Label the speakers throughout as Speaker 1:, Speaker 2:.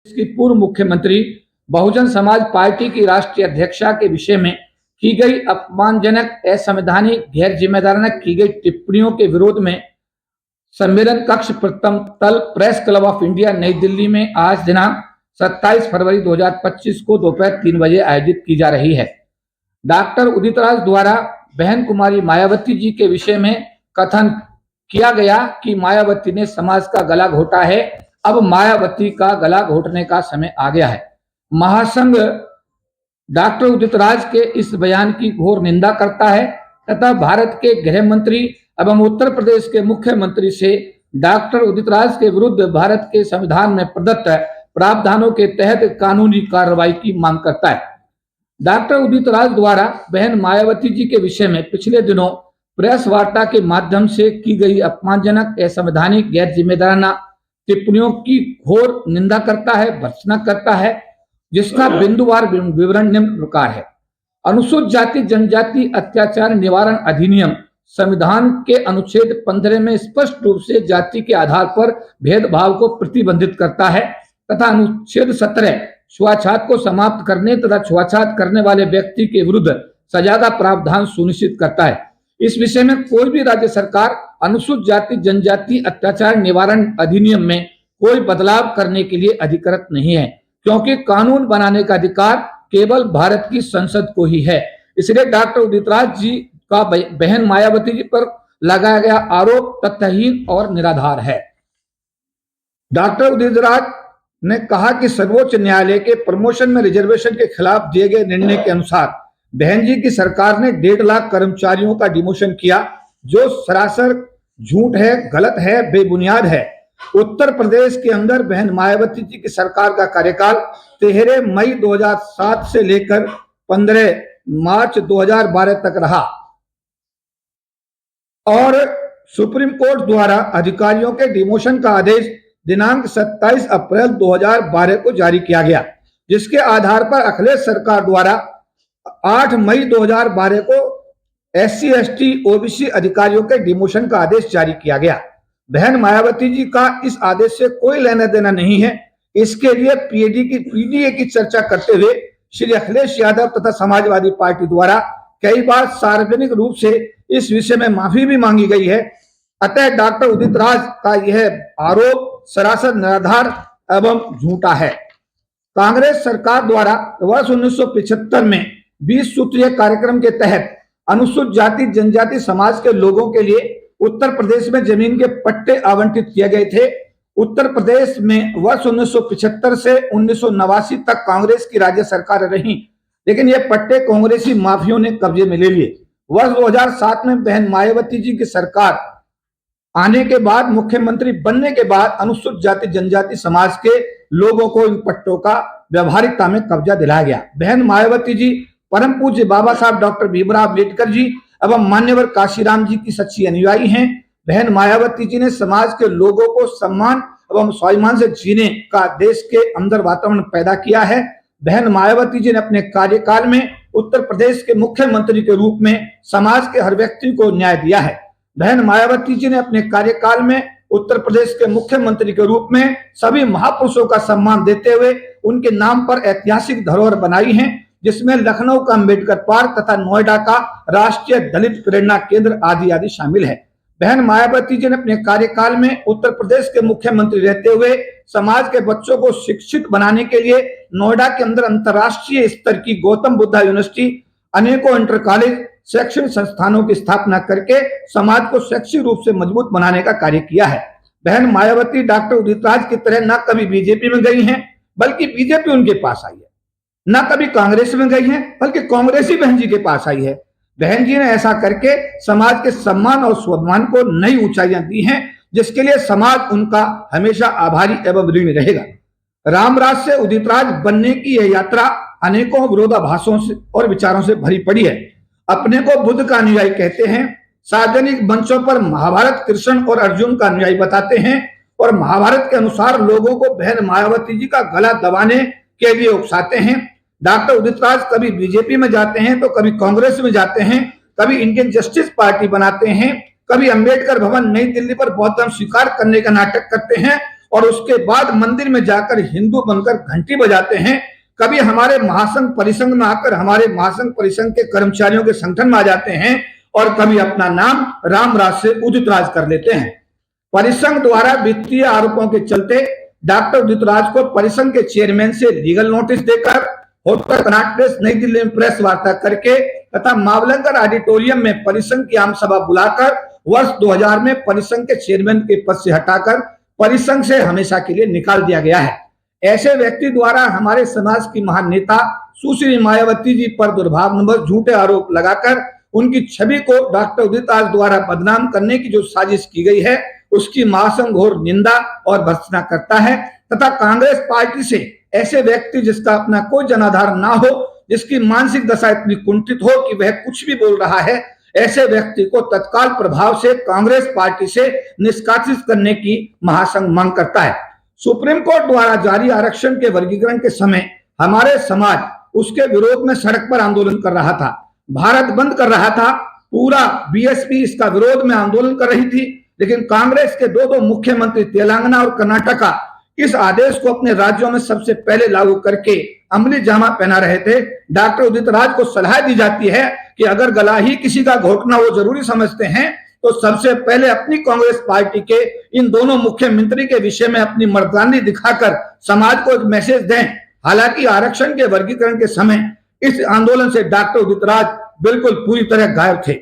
Speaker 1: की पूर्व मुख्यमंत्री बहुजन समाज पार्टी की राष्ट्रीय अध्यक्षा के विषय में की गई अपमानजनक, असंवैधानिक, गैर जिम्मेदाराना की गई टिप्पणियों के विरोध में सम्मेलन कक्ष प्रथम तल प्रेस क्लब ऑफ इंडिया नई दिल्ली में आज दिनांक 27 फरवरी 2025 को दोपहर 3 बजे आयोजित की जा रही है। डॉक्टर उदित राज द्वारा बहन कुमारी मायावती जी के विषय में कथन किया गया कि मायावती ने समाज का गला घोटा है, अब मायावती का गला घोटने का समय आ गया है। महासंघ डॉक्टर उदित राज के इस बयान की घोर निंदा करता है तथा भारत के गृह मंत्री एवं उत्तर प्रदेश के मुख्यमंत्री से डॉक्टर उदित राज के विरुद्ध भारत के संविधान में प्रदत्त प्रावधानों के तहत कानूनी कार्रवाई की मांग करता है। डॉक्टर उदित राज द्वारा बहन मायावती जी के विषय में पिछले दिनों प्रेस वार्ता के माध्यम से की गई अपमानजनक, असंवैधानिक, गैर जिम्मेदाराना टिप्पणियों की घोर निंदा करता है, भर्त्सना करता है, जिसका बिंदुवार विवरण निम्न प्रकार है। अनुसूचित जाति जनजाति अत्याचार निवारण अधिनियम संविधान के अनुच्छेद 15 में स्पष्ट रूप से जाति के आधार पर भेदभाव को प्रतिबंधित करता है तथा अनुच्छेद 17 छुआछात को समाप्त करने तथा छुआछात करने वाले व्यक्ति के विरुद्ध सजा का प्रावधान सुनिश्चित करता है। इस विषय में कोई भी राज्य सरकार अनुसूचित जाति जनजाति अत्याचार निवारण अधिनियम में कोई बदलाव करने के लिए अधिकृत नहीं है, क्योंकि कानून बनाने का अधिकार केवल भारत की संसद को ही है। इसलिए डॉक्टर उदित राज जी का बहन मायावती जी पर लगाया गया आरोप तथ्यहीन और निराधार है। डॉक्टर उदित राज ने कहा कि सर्वोच्च न्यायालय के प्रमोशन में रिजर्वेशन के खिलाफ दिए गए निर्णय के अनुसार बहन जी की सरकार ने 1.5 लाख कर्मचारियों का डिमोशन किया, जो सरासर झूठ है, गलत है, बेबुनियाद है। उत्तर प्रदेश के अंदर बहन मायावती जी की सरकार का कार्यकाल 13 मई 2007 से लेकर 15 मार्च 2012 तक रहा और सुप्रीम कोर्ट द्वारा अधिकारियों के डिमोशन का आदेश दिनांक 27 अप्रैल 2012 को जारी किया गया, जिसके आधार पर अखिलेश सरकार द्वारा 8 मई 2012 को SC, ST, OBC अधिकारियों के डिमोशन का आदेश जारी किया गया। बहन मायावती जी का इस आदेश से कोई लेना देना नहीं है। इसके लिए PDA की चर्चा करते हुए श्री अखिलेश यादव तथा समाजवादी पार्टी द्वारा कई बार सार्वजनिक रूप से इस विषय में माफी भी मांगी गई है। अतः डॉक्टर उदित राज का यह आरोप सरासर निराधार एवं झूठा है। कांग्रेस सरकार द्वारा वर्ष 1975 में 20 सूत्रीय कार्यक्रम के तहत अनुसूचित जाति जनजाति समाज के लोगों के लिए उत्तर प्रदेश में जमीन के पट्टे आवंटित किए गए थे। उत्तर प्रदेश में वर्ष 1975 से 1989 तक कांग्रेस की राज्य सरकार रही, लेकिन ये पट्टे कांग्रेसी माफियों ने कब्जे में ले लिए। वर्ष 2007 में बहन मायावती जी की सरकार आने के बाद, मुख्यमंत्री बनने के बाद अनुसूचित जाति जनजाति समाज के लोगों को इन पट्टों का व्यवहारिकता में कब्जा दिलाया गया। बहन मायावती जी परम पूज्य बाबा साहब डॉक्टर भीमराव अम्बेडकर जी एवं मान्यवर काशीराम जी की सच्ची अनुयायी हैं। बहन मायावती जी ने समाज के लोगों को सम्मान एवं स्वाभिमान से जीने का देश के अंदर वातावरण पैदा किया है। बहन मायावती जी ने अपने कार्यकाल में उत्तर प्रदेश के मुख्यमंत्री के रूप में समाज के हर व्यक्ति को न्याय दिया है। बहन मायावती जी ने अपने कार्यकाल में उत्तर प्रदेश के मुख्यमंत्री के रूप में सभी महापुरुषों का सम्मान देते हुए उनके नाम पर ऐतिहासिक धरोहर बनाई है, जिसमें लखनऊ का अम्बेडकर पार्क तथा नोएडा का राष्ट्रीय दलित प्रेरणा केंद्र आदि शामिल है। बहन मायावती जी ने अपने कार्यकाल में उत्तर प्रदेश के मुख्यमंत्री रहते हुए समाज के बच्चों को शिक्षित बनाने के लिए नोएडा के अंदर अंतर्राष्ट्रीय स्तर की गौतम बुद्धा यूनिवर्सिटी, अनेकों इंटर कॉलेज, शैक्षणिक संस्थानों की स्थापना करके समाज को शैक्षिक रूप से मजबूत बनाने का कार्य किया है। बहन मायावती डॉक्टर उदित राज की तरह न कभी बीजेपी में गई हैं, बल्कि बीजेपी उनके पास आई है, न कभी कांग्रेस में गई हैं, बल्कि कांग्रेस ही बहन जी के पास आई है। बहन जी ने ऐसा करके समाज के सम्मान और स्वाभिमान को नई ऊंचाइयां दी हैं, जिसके लिए समाज उनका हमेशा आभारी एवं ऋणी रहेगा। रामराज से उदित राज बनने की यह यात्रा अनेकों विरोधाभासों से और विचारों से भरी पड़ी है। अपने को बुद्ध का अनुयायी कहते हैं, सार्वजनिक मंचों पर महाभारत कृष्ण और अर्जुन का अनुयायी बताते हैं और महाभारत के अनुसार लोगों को बहन मायावती जी का गला दबाने के लिए उकसाते हैं। डॉक्टर उदित राज कभी बीजेपी में जाते हैं तो कभी कांग्रेस में जाते हैं, कभी इंडियन जस्टिस पार्टी बनाते हैं, कभी अंबेडकर भवन नई दिल्ली पर बौद्ध धर्म स्वीकार करने का नाटक करते हैं और उसके बाद मंदिर में जाकर हिंदू बनकर घंटी बजाते हैं, कभी हमारे महासंघ परिसंघ में आकर हमारे महासंघ परिसंघ के कर्मचारियों के संगठन में आ जाते हैं और कभी अपना नाम रामराज से उदित राज कर लेते हैं। परिसंघ द्वारा वित्तीय आरोपों के चलते डॉक्टर उदित राज को परिसंघ के चेयरमैन से लीगल नोटिस देकर होटल कनॉट प्लेस नई दिल्ली में प्रेस वार्ता करके तथा मावलंकर ऑडिटोरियम में परिसंघ की आम सभा बुलाकर वर्ष 2000 में परिसंघ के चेयरमैन के पद से हटाकर परिसंघ से हमेशा के लिए निकाल दिया गया है। ऐसे व्यक्ति द्वारा हमारे समाज की महान नेता सुश्री मायावती जी पर दुर्भावनापूर्ण झूठे आरोप लगाकर उनकी छवि को डॉक्टर उदित राज द्वारा बदनाम करने की जो साजिश की गई है, उसकी महासंघ घोर निंदा और भर्त्सना करता है तथा कांग्रेस पार्टी से ऐसे व्यक्ति जिसका अपना कोई जनाधार ना हो, जिसकी मानसिक दशा इतनी कुंठित हो कि वह कुछ भी बोल रहा है, ऐसे व्यक्ति को तत्काल प्रभाव से कांग्रेस पार्टी से निष्कासित करने की महासंघ मांग करता है। सुप्रीम कोर्ट द्वारा जारी आरक्षण के वर्गीकरण के समय हमारे समाज उसके विरोध में सड़क पर आंदोलन कर रहा था, भारत बंद कर रहा था, पूरा बीएसपी इसका विरोध में आंदोलन कर रही थी, लेकिन कांग्रेस के दो मुख्यमंत्री तेलंगाना और कर्नाटका इस आदेश को अपने राज्यों में सबसे पहले लागू करके अमली जामा पहना रहे थे। डॉक्टर उदित राज को सलाह दी जाती है कि अगर गला ही किसी का घोटना वो जरूरी समझते हैं तो सबसे पहले अपनी कांग्रेस पार्टी के इन दोनों मुख्यमंत्री के विषय में अपनी मर्दानी दिखाकर समाज को एक मैसेज दें। हालांकि आरक्षण के वर्गीकरण के समय इस आंदोलन से डॉक्टर उदित राज बिल्कुल पूरी तरह गायब थे।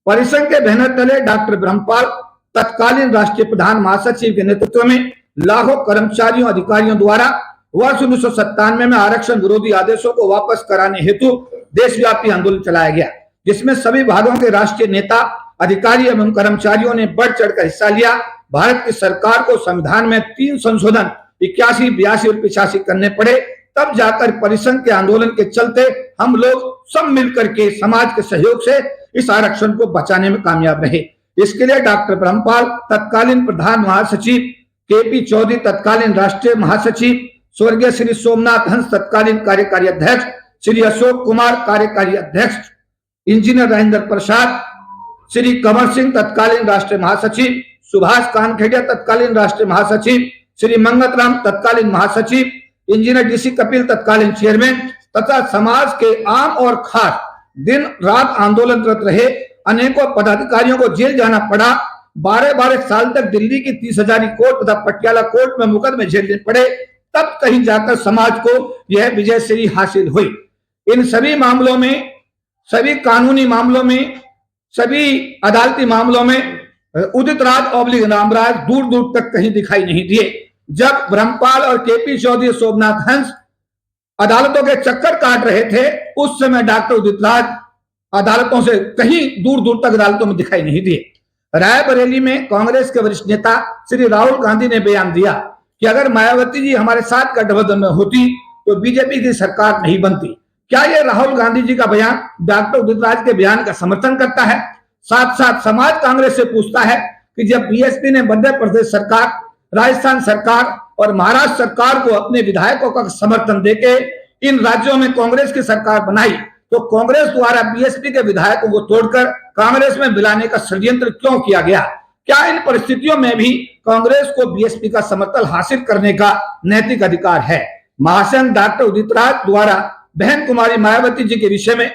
Speaker 1: परिसंघ के बैनर तले डॉक्टर ब्रह्मपाल तत्कालीन राष्ट्रीय प्रधान महासचिव के नेतृत्व में लाखों कर्मचारियों अधिकारियों द्वारा वर्ष 1997 में आरक्षण विरोधी आदेशों को वापस कराने हेतु देशव्यापी आंदोलन चलाया गया, जिसमें सभी भागों के राष्ट्रीय नेता अधिकारी एवं कर्मचारियों ने बढ़ चढ़कर हिस्सा लिया। भारत की सरकार को संविधान में 3 संशोधन 81, 82 और 85 करने पड़े, तब जाकर परिसंघ के आंदोलन के चलते हम लोग सब मिलकर के समाज के सहयोग से इस आरक्षण को बचाने में कामयाब रहे। इसके लिए डॉक्टर ब्रह्मपाल तत्कालीन प्रधान महासचिव, केपी चौधरी तत्कालीन राष्ट्रीय महासचिव, स्वर्गीय श्री सोमनाथ हंस तत्कालीन कार्यकारी अध्यक्ष, श्री अशोक कुमार कार्यकारी अध्यक्ष, इंजीनियर राजेंद्र प्रसाद, श्री कंवर सिंह तत्कालीन राष्ट्रीय महासचिव, सुभाष कानखेड़िया तत्कालीन राष्ट्रीय महासचिव, श्री मंगत राम तत्कालीन महासचिव, इंजीनियर डीसी कपिल तत्कालीन चेयरमैन तथा समाज के आम और खास दिन रात आंदोलनरत रहे। अनेकों पदाधिकारियों को जेल जाना पड़ा। 12 साल तक दिल्ली की 30,000 कोर्ट तथा पटियाला कोर्ट में मुकदमे झेलने पड़े, तब कहीं जाकर समाज को यह विजयश्री हासिल हुई। इन सभी मामलों में, सभी कानूनी मामलों में, सभी अदालती मामलों में उदित राज ऑब्लिक रामराज दूर दूर तक कहीं दिखाई नहीं दिए। जब ब्रह्मपाल और केपी चौधरी, सोमनाथ हंस अदालतों के चक्कर काट रहे थे, उस समय डॉक्टर उदित राज अदालतों से कहीं दूर दूर तक अदालतों में दिखाई नहीं दिए। रायबरेली में कांग्रेस के वरिष्ठ नेता श्री राहुल गांधी ने बयान दिया कि अगर मायावती जी हमारे साथ गठबंधन में होती तो बीजेपी की सरकार नहीं बनती। क्या ये राहुल गांधी जी का बयान डॉक्टर उदित राज के बयान का समर्थन करता है? साथ साथ समाज कांग्रेस से पूछता है कि जब बीएसपी ने मध्य प्रदेश सरकार, राजस्थान सरकार और महाराष्ट्र सरकार को अपने विधायकों का समर्थन देके इन राज्यों में कांग्रेस की सरकार बनाई, तो कांग्रेस द्वारा बीएसपी के विधायकों को तोड़कर कांग्रेस में मिलाने का षड्यंत्र क्यों किया गया? क्या इन परिस्थितियों में भी कांग्रेस को बीएसपी का समर्थन हासिल करने का नैतिक अधिकार है? महासंघ डॉक्टर उदित राज द्वारा बहन कुमारी मायावती जी के विषय में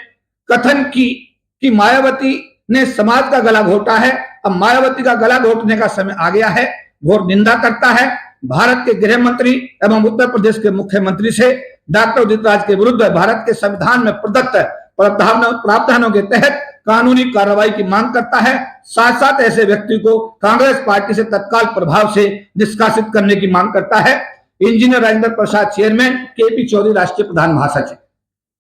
Speaker 1: कथन की मायावती ने समाज का गला घोटा है, अब मायावती का गला घोटने का समय आ गया है, घोर निंदा करता है। भारत के गृह मंत्री एवं उत्तर प्रदेश के मुख्यमंत्री से डॉक्टर उदित राज के विरुद्ध भारत के संविधान में प्रदत्त प्रावधानों के तहत कानूनी कार्रवाई की मांग करता है। साथ साथ ऐसे व्यक्ति को कांग्रेस पार्टी से तत्काल प्रभाव से निष्कासित करने की मांग करता है। Engineer Rajendra Prasad chairman, KP Chaudhary राष्ट्रीय प्रधान महासचिव।